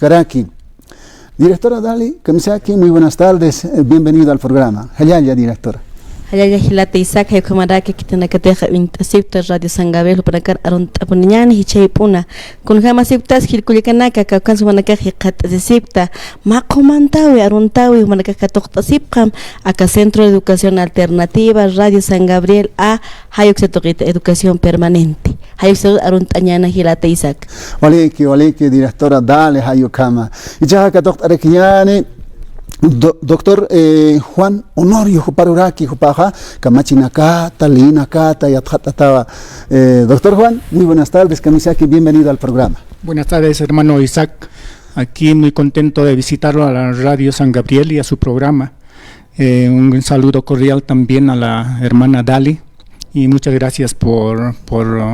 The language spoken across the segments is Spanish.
Nishkaraki. Directora Dali Kamisaki, muy buenas tardes, bienvenido al programa. Hayaya, directora. Hayaya Hilata Isaac, Hayakamaraki, Kitanacateja, Intasipta, Radio Sangabel, Panacar, Aruntapunian, Hichaypuna, con Hamasiptas, Hilkulikanaka, Kansumanaka, Hikatasipta, Macomantawi, Aruntawi, Manacatoctasipkam, acá Centro de Educación Alternativa, Radio San Gabriel, a Hayoxetoquita, Educación Permanente. Hayoxo Aruntañana Hilata Isaac. Waleki, directora Dale, Hayokama. Y ya Katoktarekiane. Doctor Juan Honorio Juparuraki Jupaja, Kamachinakata, Linakata y Atjatatawa. Doctor Juan, muy buenas tardes, Kamisaki, bienvenido al programa. Buenas tardes, hermano Isaac. Aquí muy contento de visitarlo a la Radio San Gabriel y a su programa. Un saludo cordial también a la hermana Dali y muchas gracias por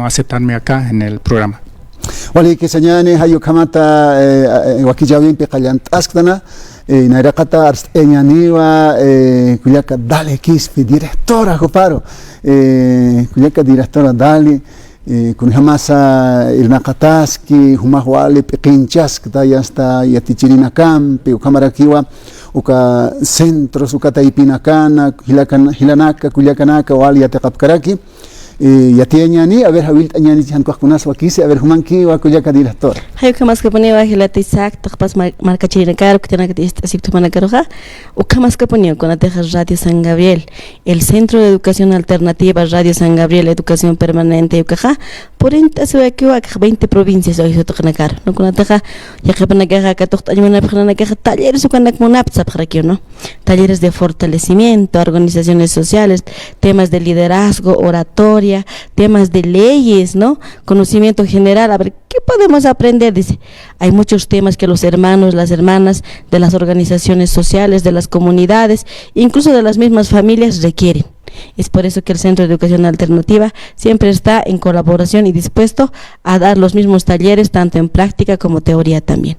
aceptarme acá en el programa. Wali que señane Hayokamata Wakijawin Pekayantaskana. Nairakata Arsteñaniwa, Kuyaka Dali Kispi, directora Joparo, Kuyaka directora Dali, Kunhamasa Ilnakataski, Humahwali, Pekinchask, Tayasta, Yatichirina Campi, Ukamarakiwa, Uka Centros, Ukata Ipinakana, Hilanaka, Kuyakanaka, Wali Yatekapkaraki. Yatiañani, a ver, Javier Añani, Jancoacunas, Wakisi, a ver, Humanki, Wakuyaka director. Hay que más que poner a Hilata Isaac, Tapas Marca Chirinacar, que tiene que decir Manacaroja, o que más que poner con la Teja Radio San Gabriel, el Centro de Educación Alternativa Radio San Gabriel, Educación Permanente, Ucaja, por entonces aquí a 20 provincias hoy se tocan acá, no con la Teja, ya que van a quejar que toca una persona que talleres o cuando con apps para aquí, ¿no? Talleres de fortalecimiento, organizaciones sociales, temas de liderazgo, oratoria, temas de leyes, ¿no? Conocimiento general, a ver, ¿qué podemos aprender? Dice, hay muchos temas que los hermanos, las hermanas de las organizaciones sociales, de las comunidades, incluso de las mismas familias requieren. Es por eso que el Centro de Educación Alternativa siempre está en colaboración y dispuesto a dar los mismos talleres, tanto en práctica como teoría también.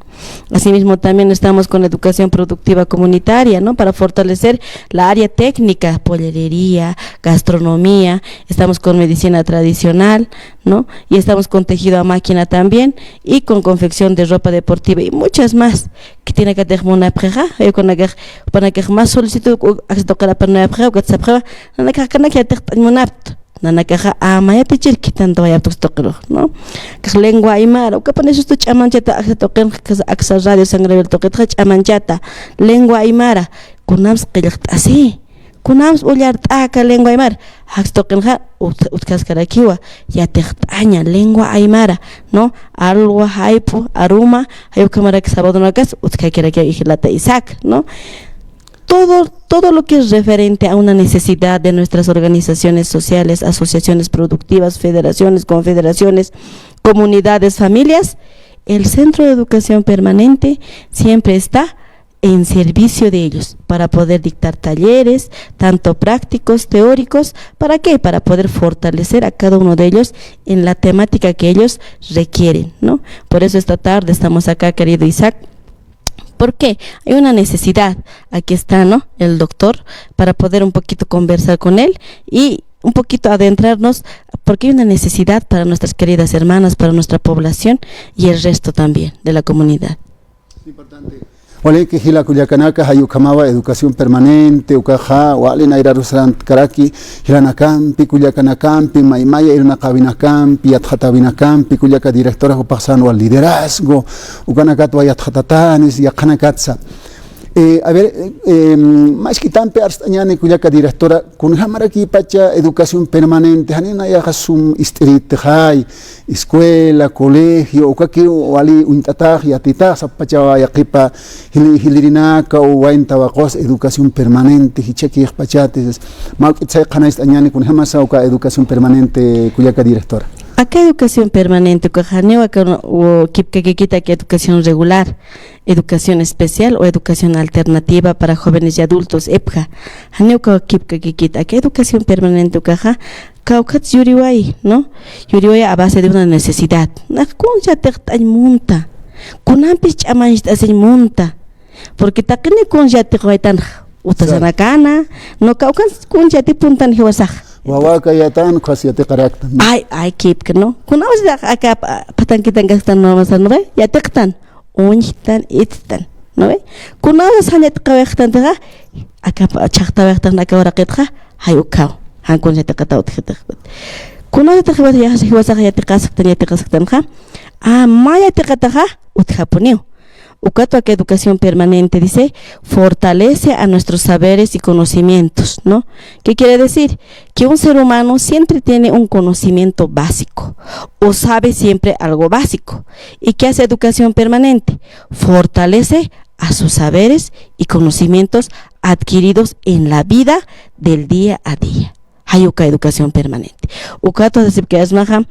Asimismo, también estamos con educación productiva comunitaria, ¿no? Para fortalecer la área técnica, pollerería, gastronomía, estamos con medicina tradicional, ¿no? Y estamos con tejido a máquina también, y con confección de ropa deportiva y muchas más, que tiene que tener una preja, para que más solicitud a tocar para una preja, que se prueba, no que te nana caja amaya pichir quitando vaya toquero, ¿no? Que lengua aymara, o que pones esto chamanchata a toquen que axa radio sangre el toque chamanchata, lengua aymara, kunams que así, kunams ullar taka lengua aymara, hax toquen ja, utkascarakiwa, ya te aña lengua aymara, ¿no? Algo haipo, aruma, hay cámara que sábado no cas, utkakira que Hilata Isaac, ¿no? Todo lo que es referente a una necesidad de nuestras organizaciones sociales, asociaciones productivas, federaciones, confederaciones, comunidades, familias, el Centro de Educación Permanente siempre está en servicio de ellos para poder dictar talleres, tanto prácticos, teóricos, ¿para qué? Para poder fortalecer a cada uno de ellos en la temática que ellos requieren, ¿no? Por eso esta tarde estamos acá, querido Isaac. ¿Por qué? Hay una necesidad, aquí está, ¿no? El doctor, para poder un poquito conversar con él y un poquito adentrarnos, porque hay una necesidad para nuestras queridas hermanas, para nuestra población y el resto también de la comunidad. Es importante. Wale que hila kuyakanaka hayukamawa educación permanente ukaja wale naira rusran karaki hilanakampi kuyakanakampi maimaya irnaqabinakampi yatjatabinakampi kuyaka directora pasando al liderazgo ukanakat wayatjatatanis yaqanakatsa. A ver, más que tan perstañane kuyaka directora con jamaraki pacha educación permanente hanina ya hasum street hay escuela colegio ukaki wali untatah ya titah sapacha ya qipa hilirinaka o wainta waqos educación permanente hichaki pachates ma itsay qanais añane con jamasa uka educación permanente kuyaka directora. Acá educación permanente, o quita que educación regular, educación especial o educación alternativa para jóvenes y adultos, EPJA. Acá educación permanente, Caucats yuriway, ¿no? Yuriway a base de una necesidad. Nakuncha te monta, kunampis chamanist hacen monta, porque takene kunja te guaitan, utasanakana, no caucans kunja te puntan hiwasaj. Wawaka yatan khasiyate karaktan. Ay keep que no. Kuna was acá patan que tengas tan no más no ve. Ya tektan. uñitan, itan, ¿no ve? Kunada sañat kawektan taga, acá chakta acá hayukao, hankun ya takatao tijitakwet. Kunada tajibat ya hiwasa ya tikasaktan maya tikataja utjaponiu. Ukatua que educación permanente dice fortalece a nuestros saberes y conocimientos, ¿no? ¿Qué quiere decir? Que un ser humano siempre tiene un conocimiento básico o sabe siempre algo básico. ¿Y qué hace educación permanente? Fortalece a sus saberes y conocimientos adquiridos en la vida del día a día. Hayuka educación permanente. Ukatua decir que es maja.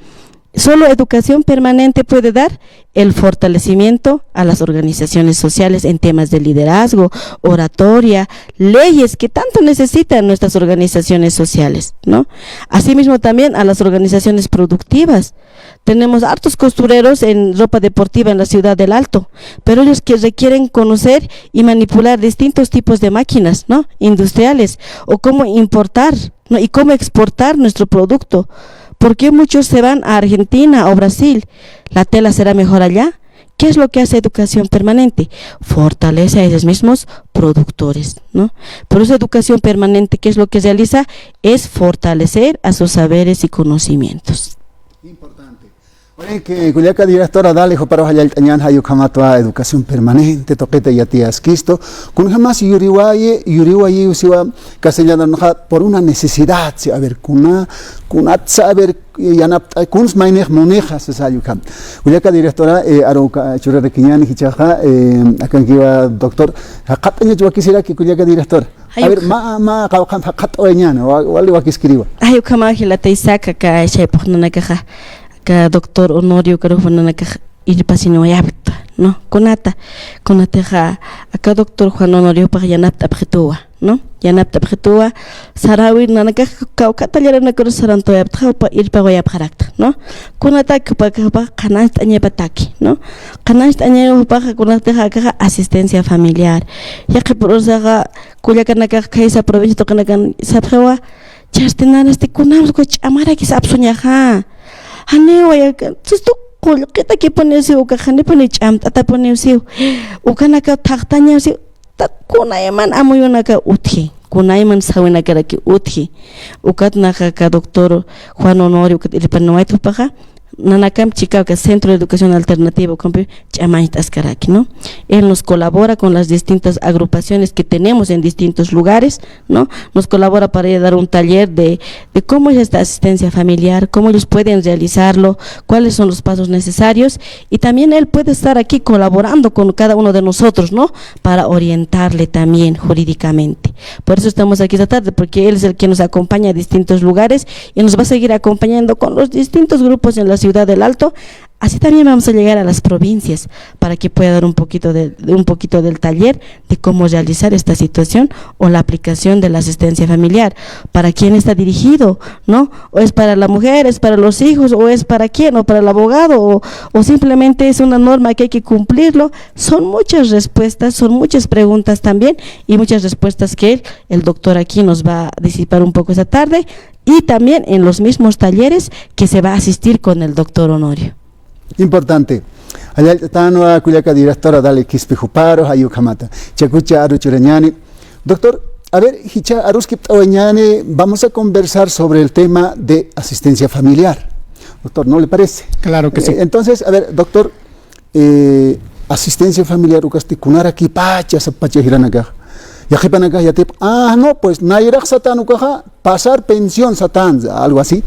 Solo educación permanente puede dar el fortalecimiento a las organizaciones sociales en temas de liderazgo, oratoria, leyes que tanto necesitan nuestras organizaciones sociales, ¿no? Asimismo también a las organizaciones productivas. Tenemos hartos costureros en ropa deportiva en la ciudad del Alto, pero ellos que requieren conocer y manipular distintos tipos de máquinas, ¿no? Industriales, o cómo importar, ¿no? Y cómo exportar nuestro producto. ¿Por qué muchos se van a Argentina o Brasil? ¿La tela será mejor allá? ¿Qué es lo que hace educación permanente? Fortalece a esos mismos productores, ¿no? Por eso educación permanente, ¿qué es lo que realiza? Es fortalecer a sus saberes y conocimientos. Importante. Oye, que Culiaca directora dale para allá tañan hayu kamatua educación permanente toquete ya tías quisto kun jamás yuriwaye usiwa castellano por una necesidad a ver kuna saber yanap kuns mainej moneja se sayu kam Culiaca directora aruka churre kiñani hichaja akan kiwa doctor haqataña yo quisiera que Culiaca directora a ver ma qawqam haqat oñana wali wakiscriba Hayu kama hilata isaka ka shaypnana kaja ka doctor Honorio Carofana ka irpasino yabta, ¿no? Conata ja acá doctor Juan Honorio para yanapta abjetua, ¿no? Yanapta abjetua sarawi nanaka kaukata yarana koro saranto yabta pa irpa yabharakta, ¿no? Conata ka pa kanast añebataki, ¿no? Kanast añebataki conata ja asistencia familiar. Ya que por osaga kuyakanaka kaisa provincia tokanakan sabjewa chastenan este kunam ko amara ki sabsoñaja. Hane waya tusto kolqeta que ponerse o cajane pone cham tata ponerse o kanaka taqtaña se kunayman amuyunaka uthi kunayman sawinaka ki uthi ukatna ka doctor Juan Honorio que irpanuaitu paja Nanakam Chicago, que es Centro de Educación Alternativa, ¿no? Él nos colabora con las distintas agrupaciones que tenemos en distintos lugares, ¿no? Nos colabora para dar un taller de cómo es esta asistencia familiar, cómo ellos pueden realizarlo, cuáles son los pasos necesarios, y también él puede estar aquí colaborando con cada uno de nosotros, ¿no? Para orientarle también jurídicamente. Por eso estamos aquí esta tarde, porque él es el que nos acompaña a distintos lugares y nos va a seguir acompañando con los distintos grupos en la ciudad del Alto. Así también vamos a llegar a las provincias para que pueda dar un poquito del taller de cómo realizar esta situación o la aplicación de la asistencia familiar. ¿Para quién está dirigido? ¿No? ¿O es para la mujer, es para los hijos, o es para quién, o para el abogado, o simplemente es una norma que hay que cumplirlo? Son muchas respuestas, son muchas preguntas también y muchas respuestas que el doctor aquí nos va a disipar un poco esta tarde, y también en los mismos talleres que se va a asistir con el doctor Honorio. Importante. Allá está nueva Culiaca directora dale Kispijuparo, Hayukamata. Chacucha Aruchureñani. Doctor, a ver, Hicha Aruskip Oñani, vamos a conversar sobre el tema de asistencia familiar. Doctor, ¿no le parece? Claro que sí. Entonces, a ver, doctor, asistencia familiar, Ucasticunar aquí, Pacha, Zapacha Hiranaka. Yajipanaka, Yatip, no, pues Nairak Satan, Ucaja, pasar pensión Satan, algo así.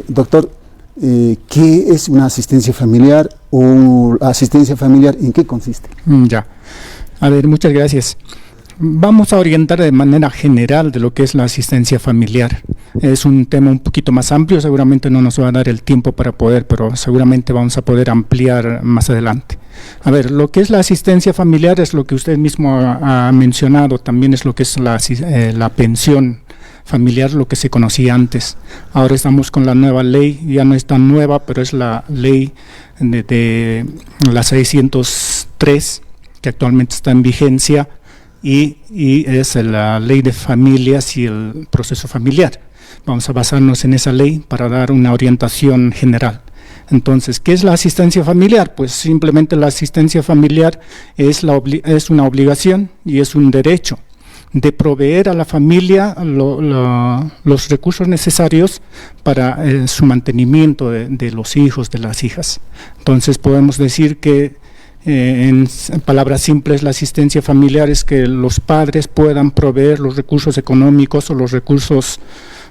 Doctor, ¿qué es una asistencia familiar o asistencia familiar? ¿En qué consiste? Ya. A ver, muchas gracias. Vamos a orientar de manera general de lo que es la asistencia familiar. Es un tema un poquito más amplio, seguramente no nos va a dar el tiempo para poder, pero seguramente vamos a poder ampliar más adelante. A ver, lo que es la asistencia familiar es lo que usted mismo ha mencionado, también es lo que es la pensión familiar, lo que se conocía antes. Ahora estamos con la nueva ley, ya no es tan nueva, pero es la ley de la 603, que actualmente está en vigencia, y es la ley de familias y el proceso familiar. Vamos a basarnos en esa ley para dar una orientación general. Entonces, ¿qué es la asistencia familiar? Pues simplemente la asistencia familiar es una obligación y es un derecho de proveer a la familia los recursos necesarios para su mantenimiento de los hijos, de las hijas. Entonces podemos decir que en palabras simples, la asistencia familiar es que los padres puedan proveer los recursos económicos o los recursos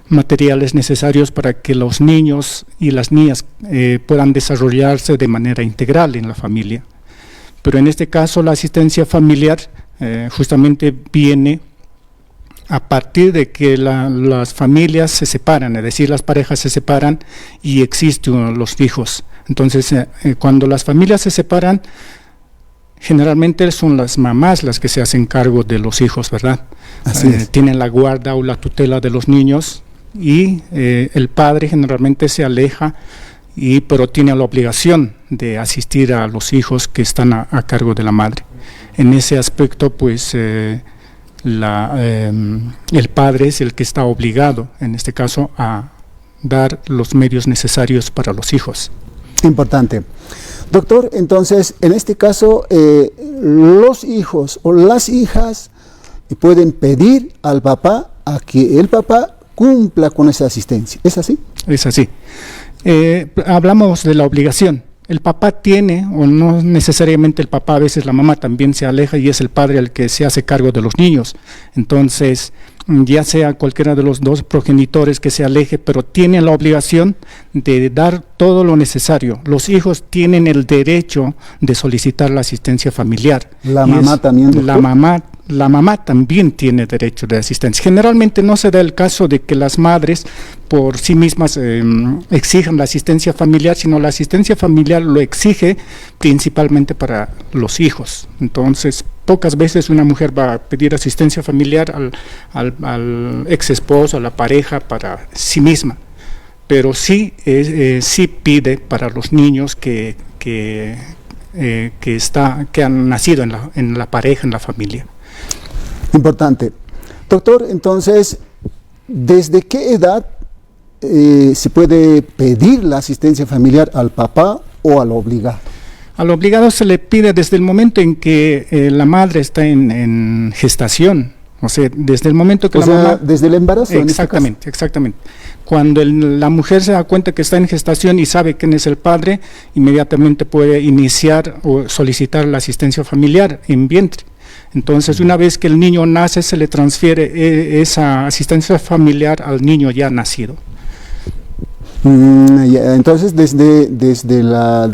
materiales necesarios para que los niños y las niñas puedan desarrollarse de manera integral en la familia. Pero en este caso la asistencia familiar justamente viene a partir de que las familias se separan, es decir, las parejas se separan y existen los hijos. Entonces, cuando las familias se separan, generalmente son las mamás las que se hacen cargo de los hijos, ¿verdad? Así es. Tienen la guarda o la tutela de los niños y el padre generalmente se aleja, pero tiene la obligación de asistir a los hijos que están a cargo de la madre. En ese aspecto, pues, el padre es el que está obligado, en este caso, a dar los medios necesarios para los hijos. Importante. Doctor, entonces, en este caso, los hijos o las hijas pueden pedir al papá a que el papá cumpla con esa asistencia. ¿Es así? Es así. Hablamos de la obligación. El papá tiene, o no necesariamente el papá, a veces la mamá también se aleja y es el padre el que se hace cargo de los niños. Entonces, ya sea cualquiera de los dos progenitores que se aleje, pero tiene la obligación de dar todo lo necesario. Los hijos tienen el derecho de solicitar la asistencia familiar. ¿La mamá también, doctor? La mamá también tiene derecho de asistencia. Generalmente no se da el caso de que las madres por sí mismas exijan la asistencia familiar, sino la asistencia familiar lo exige principalmente para los hijos. Entonces, pocas veces una mujer va a pedir asistencia familiar al ex esposo, a la pareja, para sí misma, pero sí pide para los niños que han nacido en la pareja, en la familia. Importante. Doctor, entonces, ¿desde qué edad se puede pedir la asistencia familiar al papá o al obligado? Al obligado se le pide desde el momento en que la madre está en gestación, o sea, desde el momento que mamá... desde el embarazo. Exactamente, exactamente. Cuando la mujer se da cuenta que está en gestación y sabe quién es el padre, inmediatamente puede iniciar o solicitar la asistencia familiar en vientre. Entonces, una vez que el niño nace, se le transfiere esa asistencia familiar al niño ya nacido. Entonces, desde la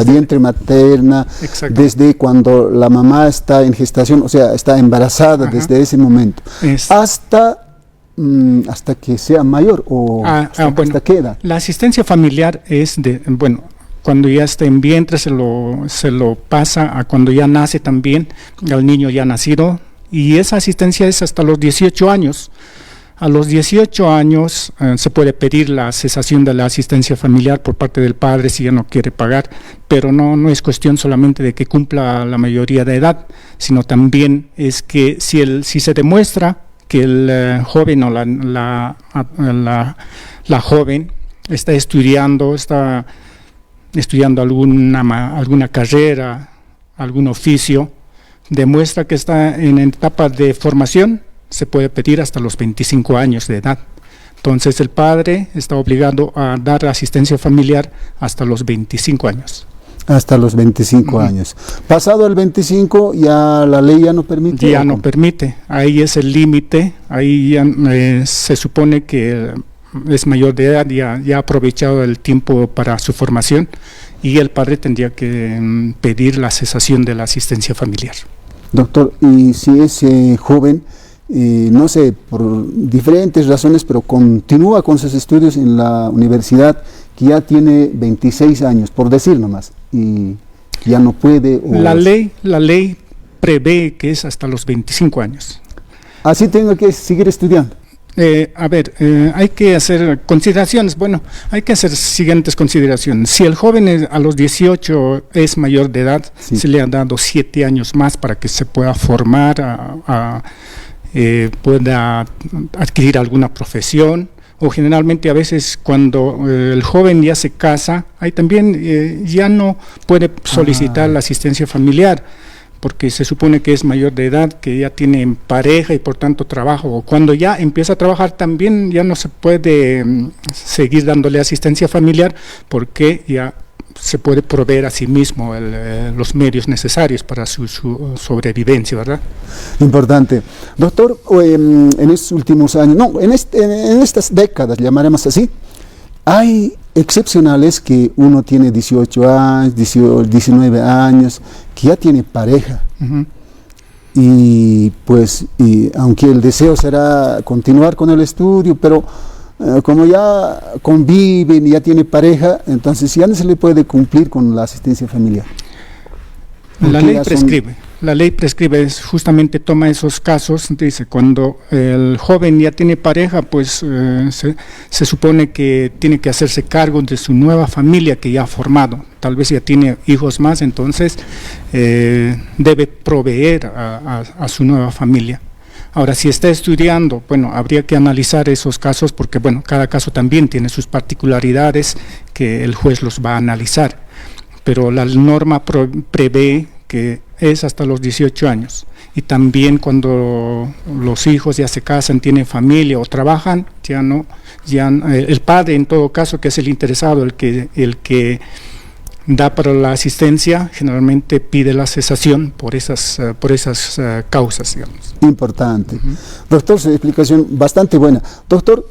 vientre materna, desde cuando la mamá está en gestación, o sea, está embarazada, desde ese momento, hasta que sea mayor, o ¿hasta qué edad? La asistencia familiar es cuando ya está en vientre se lo pasa a cuando ya nace también, al niño ya nacido, y esa asistencia es hasta los 18 años. A los 18 años se puede pedir la cesación de la asistencia familiar por parte del padre si ya no quiere pagar, pero no es cuestión solamente de que cumpla la mayoría de edad, sino también es que si se demuestra que el joven o la joven está estudiando alguna carrera, algún oficio, demuestra que está en etapa de formación, se puede pedir hasta los 25 años de edad. Entonces el padre está obligado a dar asistencia familiar hasta los 25 años. Hasta los 25 años. Pasado el 25, ya la ley ya no permite. Ya no permite. Ahí es el límite. Ahí ya se supone que es mayor de edad, ya ha aprovechado el tiempo para su formación y el padre tendría que pedir la cesación de la asistencia familiar. Doctor, y si es joven, no sé, por diferentes razones, pero continúa con sus estudios en la universidad, que ya tiene 26 años, por decir nomás, y ya no puede... La ley prevé que es hasta los 25 años. ¿Así tengo que seguir estudiando? Hay que hacer consideraciones. Bueno, hay que hacer siguientes consideraciones. Si el joven a los 18 es mayor de edad, se le han dado 7 años más para que se pueda formar, pueda adquirir alguna profesión o generalmente a veces cuando el joven ya se casa, ahí también ya no puede solicitar la asistencia familiar, porque se supone que es mayor de edad, que ya tiene pareja y por tanto trabajo, o cuando ya empieza a trabajar también ya no se puede seguir dándole asistencia familiar, porque ya se puede proveer a sí mismo los medios necesarios para su sobrevivencia, ¿verdad? Importante. Doctor, en estos últimos años, no, en estas décadas, llamaremos así, hay excepcionales que uno tiene 18 años, 19 años, que ya tiene pareja. Y pues, aunque el deseo será continuar con el estudio, pero como ya conviven y ya tiene pareja, entonces ya no se le puede cumplir con la asistencia familiar. La ley prescribe, justamente toma esos casos, dice, cuando el joven ya tiene pareja, pues se supone que tiene que hacerse cargo de su nueva familia que ya ha formado, tal vez ya tiene hijos más, entonces debe proveer a su nueva familia. Ahora, si está estudiando, bueno, habría que analizar esos casos porque, bueno, cada caso también tiene sus particularidades que el juez los va a analizar, pero la norma prevé que es hasta los 18 años, y también cuando los hijos ya se casan, tienen familia o trabajan, el padre en todo caso, que es el interesado, el que da para la asistencia, generalmente pide la cesación por esas causas, digamos. Importante. Doctor, su explicación bastante buena. Doctor,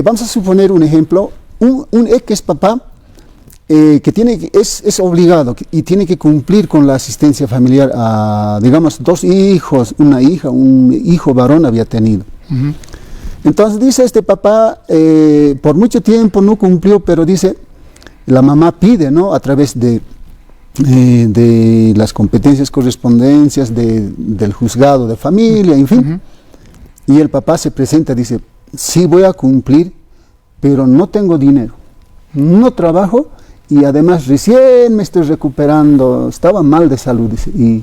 vamos a suponer un ejemplo, un ex papá que es obligado y tiene que cumplir con la asistencia familiar a, digamos, 2 hijos, una hija, un hijo varón había tenido. Entonces dice este papá, por mucho tiempo no cumplió, pero dice, la mamá pide, ¿no?, a través de las competencias correspondencias del juzgado de familia, en fin, y el papá se presenta, dice, sí voy a cumplir, pero no tengo dinero, no trabajo, y además recién me estoy recuperando, estaba mal de salud, dice, y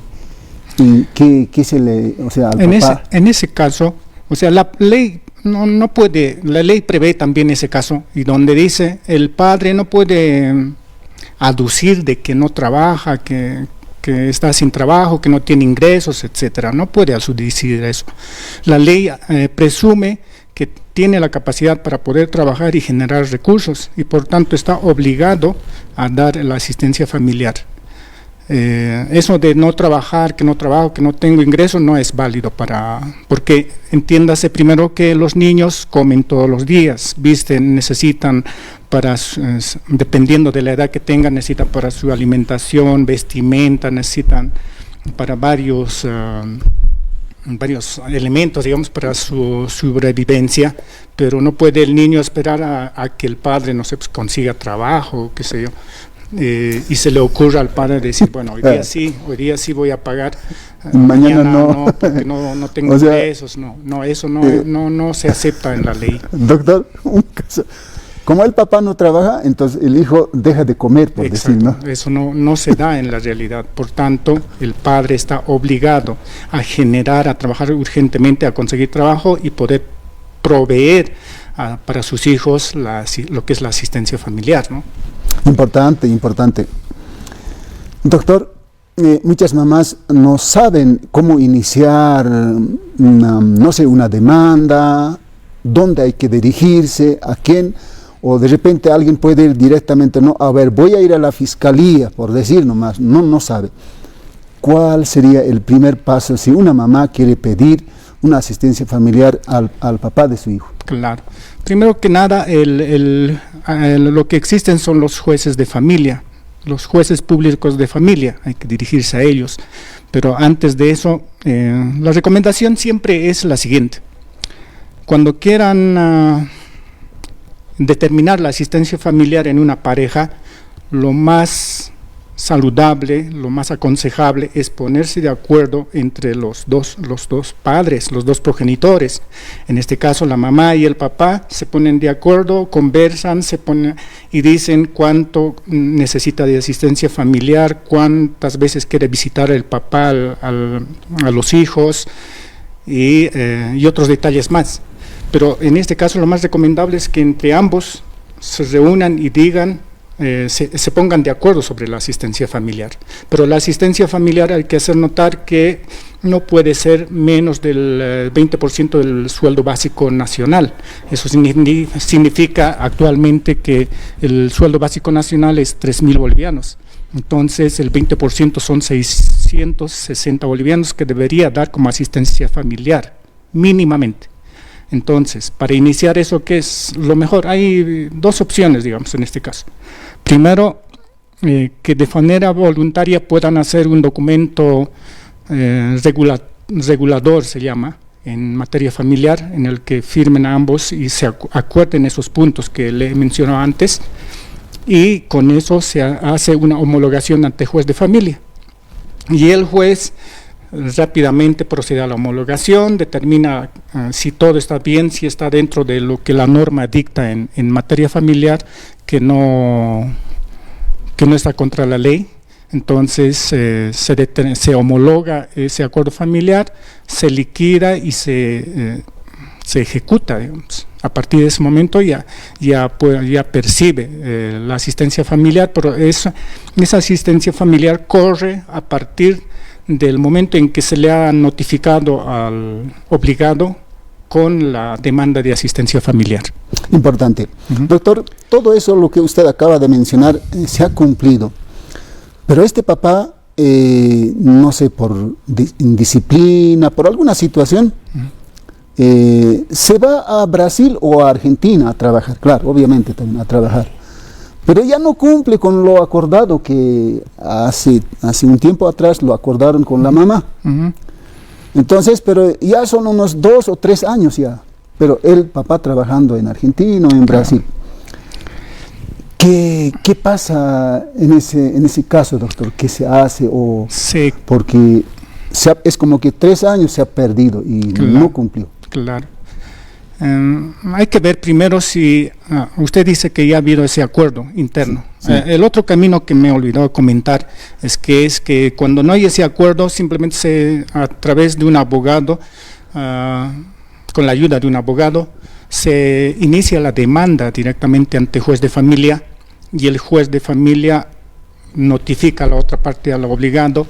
¿qué se le, o sea, al papá? En ese caso, o sea, la ley no puede, la ley prevé también ese caso, y donde dice, el padre no puede aducir de que no trabaja, que está sin trabajo, que no tiene ingresos, etcétera, no puede aducir eso. La ley presume que tiene la capacidad para poder trabajar y generar recursos, y por tanto está obligado a dar la asistencia familiar. Eso de no trabajar, que no trabajo, que no tengo ingresos, no es válido porque entiéndase primero que los niños comen todos los días, visten, necesitan dependiendo de la edad que tengan, necesitan para su alimentación, vestimenta, necesitan para varios elementos, digamos, para su sobrevivencia, pero no puede el niño esperar a que el padre, no sé, pues, consiga trabajo, qué sé yo, y se le ocurre al padre decir, bueno, hoy día sí voy a pagar, mañana no, porque no tengo ingresos, eso no se acepta en la ley. Doctor, un caso, como el papá no trabaja, entonces el hijo deja de comer, por decir, ¿no? Eso no se da en la realidad. Por tanto, el padre está obligado a trabajar urgentemente, a conseguir trabajo y poder proveer para sus hijos lo que es la asistencia familiar, ¿no? Importante. Doctor, muchas mamás no saben cómo iniciar, una demanda, dónde hay que dirigirse, a quién, o de repente alguien puede ir directamente, no, a ver, voy a ir a la fiscalía, por decir nomás, no sabe. ¿Cuál sería el primer paso si una mamá quiere pedir una asistencia familiar al papá de su hijo? Claro. Primero que nada, lo que existen son los jueces de familia, los jueces públicos de familia, hay que dirigirse a ellos. Pero antes de eso, la recomendación siempre es la siguiente. Cuando quieran determinar la asistencia familiar en una pareja, lo más saludable, lo más aconsejable es ponerse de acuerdo entre los dos padres, los dos progenitores. En este caso, la mamá y el papá se ponen de acuerdo, conversan, y dicen cuánto necesita de asistencia familiar, cuántas veces quiere visitar el papá a los hijos y otros detalles más. pero en este caso lo más recomendable es que entre ambos se reúnan y digan, se pongan de acuerdo sobre la asistencia familiar. Pero la asistencia familiar hay que hacer notar que no puede ser menos del 20% del sueldo básico nacional. Eso significa actualmente que el sueldo básico nacional es 3.000 bolivianos. Entonces el 20% son 660 bolivianos que debería dar como asistencia familiar, mínimamente. Entonces, para iniciar eso, ¿qué es lo mejor? Hay dos opciones, digamos, en este caso. Primero, que de manera voluntaria puedan hacer un documento regulador, se llama, en materia familiar, en el que firmen a ambos y se acuerden esos puntos que le mencionó antes, y con eso se hace una homologación ante juez de familia. Y el juez rápidamente procede a la homologación, determina si todo está bien, si está dentro de lo que la norma dicta en materia familiar, que no está contra la ley. Entonces se homologa ese acuerdo familiar, se liquida y se ejecuta, digamos. A partir de ese momento ya percibe la asistencia familiar, pero esa asistencia familiar corre a partir del momento en que se le ha notificado al obligado con la demanda de asistencia familiar. Importante. Doctor, todo eso lo que usted acaba de mencionar se ha cumplido, pero este papá, no sé, por indisciplina, por alguna situación, se va a Brasil o a Argentina a trabajar, claro, obviamente también a trabajar. Pero ya no cumple con lo acordado que hace un tiempo atrás lo acordaron con la mamá. Entonces, pero ya son unos 2 o 3 años ya. Pero el papá trabajando en Argentina o en Brasil. ¿Qué pasa en ese caso, doctor? ¿Qué se hace? Sí. Porque es como que 3 años se ha perdido y no cumplió. Claro. Hay que ver primero si usted dice que ya ha habido ese acuerdo interno. Sí. El otro camino que me olvidó comentar es que cuando no hay ese acuerdo, simplemente a través de un abogado, con la ayuda de un abogado, se inicia la demanda directamente ante juez de familia, y el juez de familia notifica a la otra parte, al obligado,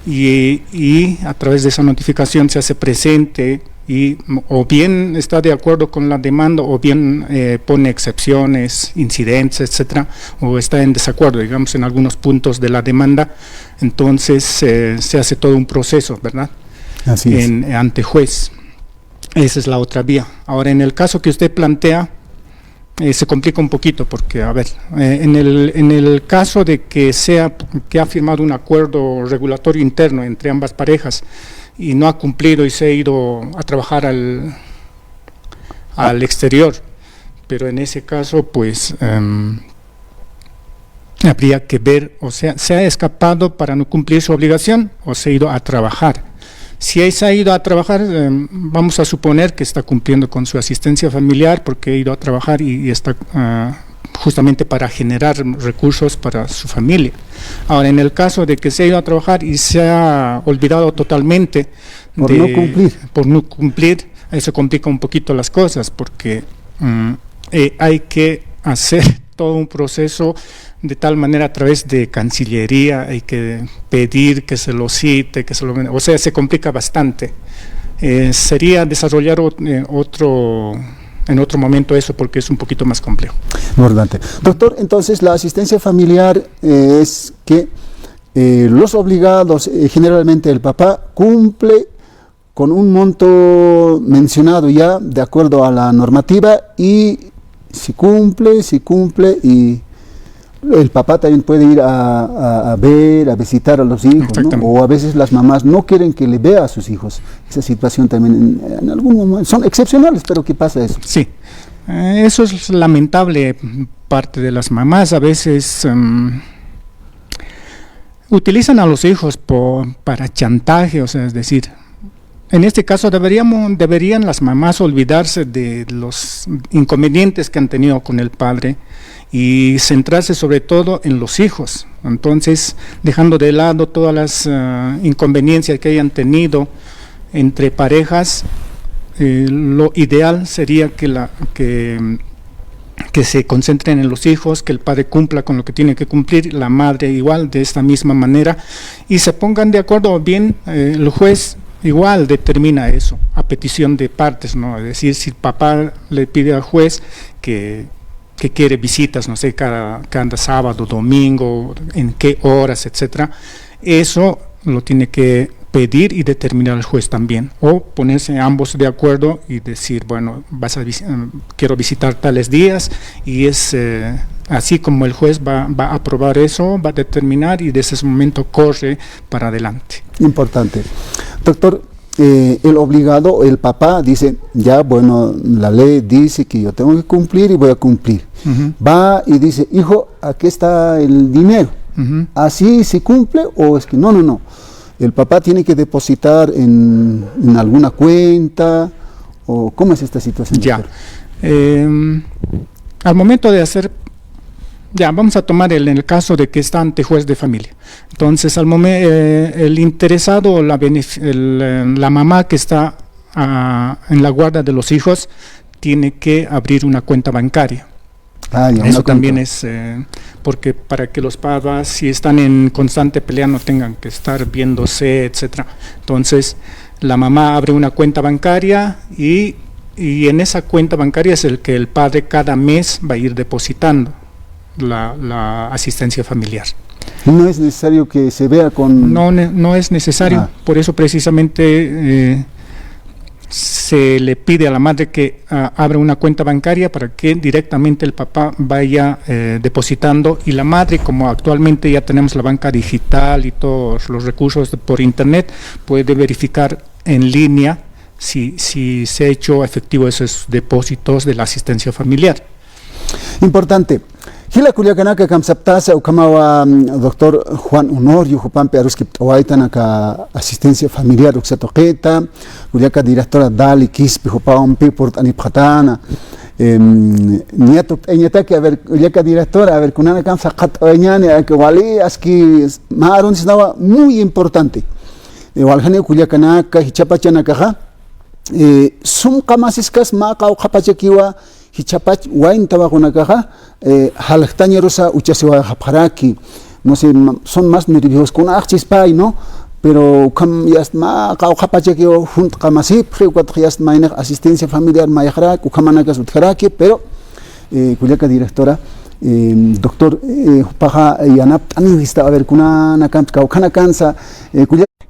y a través de esa notificación se hace presente y o bien está de acuerdo con la demanda o bien pone excepciones, incidentes, etcétera, o está en desacuerdo, digamos, en algunos puntos de la demanda. Entonces se hace todo un proceso, ¿verdad? Así es. Ante juez. Esa es la otra vía. Ahora, en el caso que usted plantea, se complica un poquito porque, a ver, en el caso de que ha firmado un acuerdo regulatorio interno entre ambas parejas y no ha cumplido y se ha ido a trabajar al exterior, pero en ese caso, pues, habría que ver, o sea, se ha escapado para no cumplir su obligación o se ha ido a trabajar. Si se ha ido a trabajar, vamos a suponer que está cumpliendo con su asistencia familiar porque ha ido a trabajar y está justamente para generar recursos para su familia. Ahora, en el caso de que se ha ido a trabajar y se ha olvidado totalmente por no cumplir, ahí se complica un poquito las cosas porque hay que hacer todo un proceso de tal manera a través de Cancillería, hay que pedir que se lo cite, o sea, se complica bastante. Sería desarrollar en otro momento eso porque es un poquito más complejo. Importante. Doctor, entonces la asistencia familiar es que los obligados, generalmente el papá, cumple con un monto mencionado ya de acuerdo a la normativa y si cumple y el papá también puede ir a visitar a los hijos, ¿no? O a veces las mamás no quieren que le vea a sus hijos. Esa situación también en algún momento son excepcionales, pero ¿qué pasa eso? Sí, eso es lamentable. Parte de las mamás a veces utilizan a los hijos para chantaje, o sea, es decir, en este caso deberían las mamás olvidarse de los inconvenientes que han tenido con el padre y centrarse sobre todo en los hijos. Entonces, dejando de lado todas las inconveniencias que hayan tenido entre parejas, lo ideal sería que se concentren en los hijos, que el padre cumpla con lo que tiene que cumplir, la madre igual, de esta misma manera, y se pongan de acuerdo. Bien, el juez igual determina eso, a petición de partes, ¿no? Es decir, si el papá le pide al juez que quiere visitas, no sé, cada sábado, domingo, en qué horas, etcétera, eso lo tiene que pedir y determinar el juez también, o ponerse ambos de acuerdo y decir, bueno, quiero visitar tales días, y es así como el juez va a aprobar eso, va a determinar, y desde ese momento corre para adelante. Importante. Doctor, el obligado, el papá dice, ya, bueno, la ley dice que yo tengo que cumplir y voy a cumplir. Va y dice, hijo, aquí está el dinero. ¿Así se cumple o es que no? ¿El papá tiene que depositar en alguna cuenta? ¿O cómo es esta situación? Ya. Al momento de hacer, ya, vamos a tomar en el caso de que está ante juez de familia. Entonces, el interesado, la mamá que está en la guarda de los hijos, tiene que abrir una cuenta bancaria. Eso también es porque para que los papás, si están en constante pelea, no tengan que estar viéndose, etcétera. Entonces, la mamá abre una cuenta bancaria y en esa cuenta bancaria es el que el padre cada mes va a ir depositando la asistencia familiar. No es necesario que se vea con... No es necesario, por eso precisamente se le pide a la madre que abra una cuenta bancaria para que directamente el papá vaya depositando, y la madre, como actualmente ya tenemos la banca digital y todos los recursos por internet, puede verificar en línea si se ha hecho efectivo esos depósitos de la asistencia familiar. Importante. Hila Culiacanaka Kamsaptasa Ukamawa doctor Juan Honorio Jupampe Aruskip Tawaitanaka asistencia familiar Uxatoqueta, Culiaca directora Dali Quispe Jupampe Port Anipjatana, Nieto Eñataki, a ver, Culiaca directora, a ver, Kunana Kamsakat Oñane, que Wali, Aski Maron estaba muy importante. Walhane Culiacanaka, Hichapachanaka, Sum Kamasiskas Maka Ukapachakiwa. Hichapach wain tabagunakaja halaktaña rosa uchasewa japaraki, no sé, son más nerviosos con achispai, ¿no? Pero kam yasma ka japachaki junt kamasip juat yasma asistencia familiar mayajra ukamanakas utjaraki, pero Culiaca directora, doctor paja yanap tani vista a ver kunana kamska ukana kansa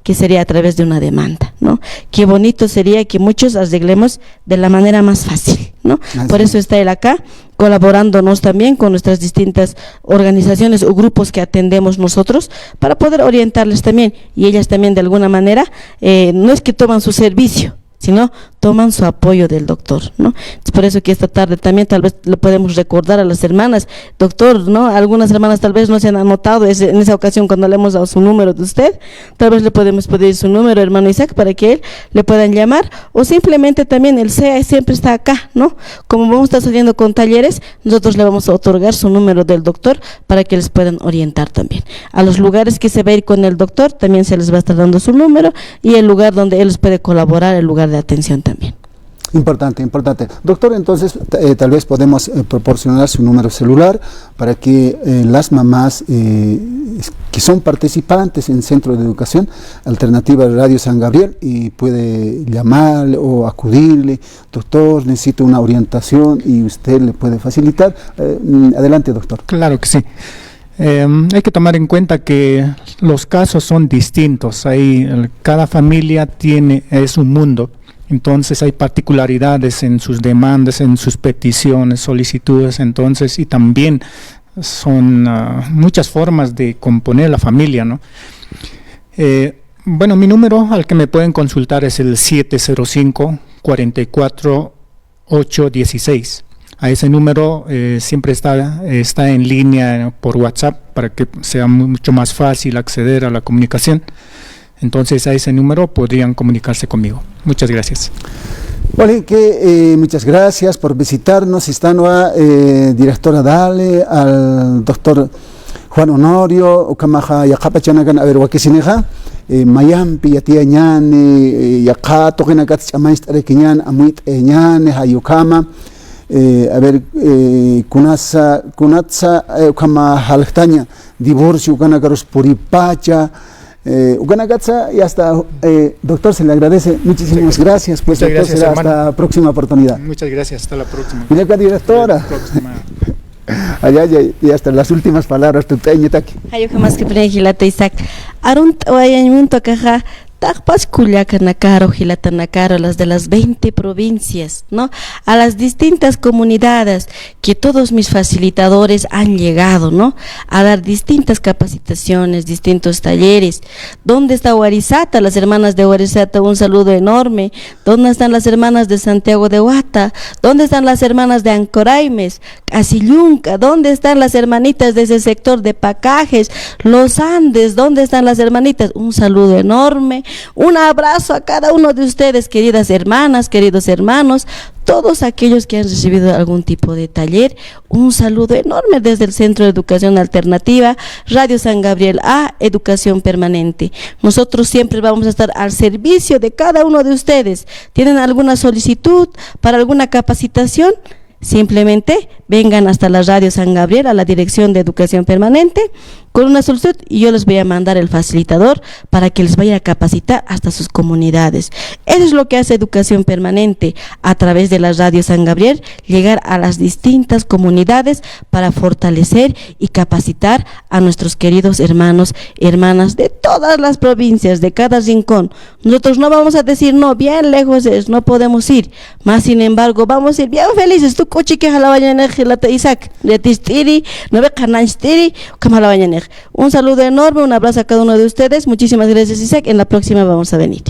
que sería a través de una demanda, ¿no? Qué bonito sería que muchos arreglemos de la manera más fácil, ¿no? Por eso está él acá, colaborándonos también con nuestras distintas organizaciones o grupos que atendemos nosotros, para poder orientarles también, y ellas también de alguna manera, no es que toman su servicio, sino toman su apoyo del doctor, ¿no? Es por eso que esta tarde también tal vez le podemos recordar a las hermanas, doctor, ¿no? Algunas hermanas tal vez no se han anotado en esa ocasión cuando le hemos dado su número de usted, tal vez le podemos pedir su número, hermano Isaac, para que él le puedan llamar, o simplemente también el CEA siempre está acá, ¿no? Como vamos a estar saliendo con talleres, nosotros le vamos a otorgar su número del doctor para que les puedan orientar también. A los lugares que se va a ir con el doctor, también se les va a estar dando su número, y el lugar donde él les puede colaborar, el lugar de atención también. Importante. Doctor, entonces tal vez podemos proporcionar su número celular para que las mamás que son participantes en Centro de Educación Alternativa Radio San Gabriel y puede llamarle o acudirle, doctor, necesito una orientación, y usted le puede facilitar. Adelante, doctor. Claro que sí. Hay que tomar en cuenta que los casos son distintos. Cada familia es un mundo. Entonces hay particularidades en sus demandas, en sus peticiones, solicitudes, entonces, y también son muchas formas de componer la familia, ¿no? Bueno, mi número al que me pueden consultar es el 705-44-816. A ese número siempre está en línea por WhatsApp para que sea mucho más fácil acceder a la comunicación. Entonces a ese número podrían comunicarse conmigo. Muchas gracias. Vale, muchas gracias por visitarnos. Está nueva directora Dale, al doctor Juan Honorio, Ukamaja Yakapachanagan, a ver, Wakisineja, mayampi yatia ñane yaqato qinakat chamaistare kiñan amuit ñane hayukama a ver kunatsa kama haltaña divorcio ukanakaros puripacha ukanakatsa y hasta doctor se le agradece muchísimas gracias pues muchas doctor, gracias, será hermano. hasta la próxima oportunidad. Muchas gracias, hasta la próxima. Mira acá directora allá y hasta las últimas palabras tu teñitaki. Hayo jamás que prejilata Isaac. Arunt oyañunto caja. Takpas Culiacanacaro, Gilatanacaro, las de las 20 provincias, ¿no? A las distintas comunidades que todos mis facilitadores han llegado, ¿no? A dar distintas capacitaciones, distintos talleres. ¿Dónde está Huarizata? Las hermanas de Huarizata, un saludo enorme. ¿Dónde están las hermanas de Santiago de Huata? ¿Dónde están las hermanas de Ancoraimes? Casillunca. ¿Dónde están las hermanitas de ese sector de Pacajes? Los Andes. ¿Dónde están las hermanitas? Un saludo enorme. Un abrazo a cada uno de ustedes, queridas hermanas, queridos hermanos, todos aquellos que han recibido algún tipo de taller. Un saludo enorme desde el Centro de Educación Alternativa, Radio San Gabriel A, Educación Permanente. Nosotros siempre vamos a estar al servicio de cada uno de ustedes. ¿Tienen alguna solicitud para alguna capacitación? Simplemente vengan hasta la Radio San Gabriel, a la Dirección de Educación Permanente, con una solicitud y yo les voy a mandar el facilitador para que les vaya a capacitar hasta sus comunidades. Eso es lo que hace Educación Permanente, a través de la Radio San Gabriel, llegar a las distintas comunidades para fortalecer y capacitar a nuestros queridos hermanos, hermanas de todas las provincias, de cada rincón. Nosotros no vamos a decir, no, bien lejos es, no podemos ir, más sin embargo, vamos a ir bien felices. Tú cochique jalabañanej, lata Isaac, letistiri, no ve cananstiri, kamalabañanej. Un saludo enorme, un abrazo a cada uno de ustedes. Muchísimas gracias, Isaac. En la próxima vamos a venir.